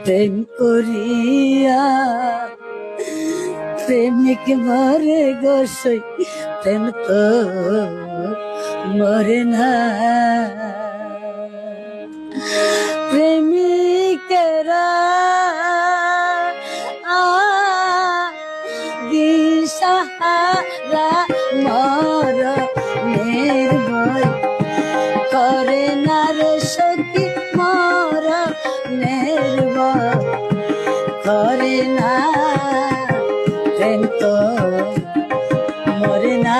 প্রেম করিয়া প্রেমিক মরে গোসই, প্রেম তো মরে না। প্রেমিকেরা দিশাহারা মরণের ভয় করে না রে সখী, মরণের ভয় করে না। প্রেম তো মরে না।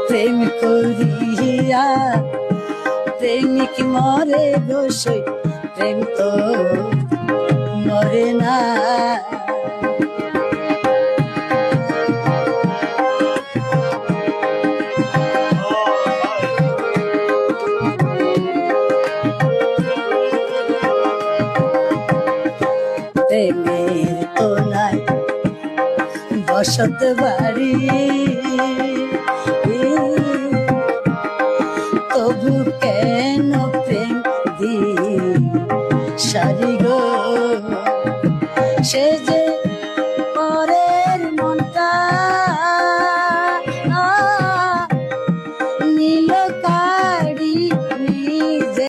প্রেম করিয়া প্রেমিক মরে গোসই, প্রেম তো মরে না। প্রেমের তো নাই বসত বাড়ি,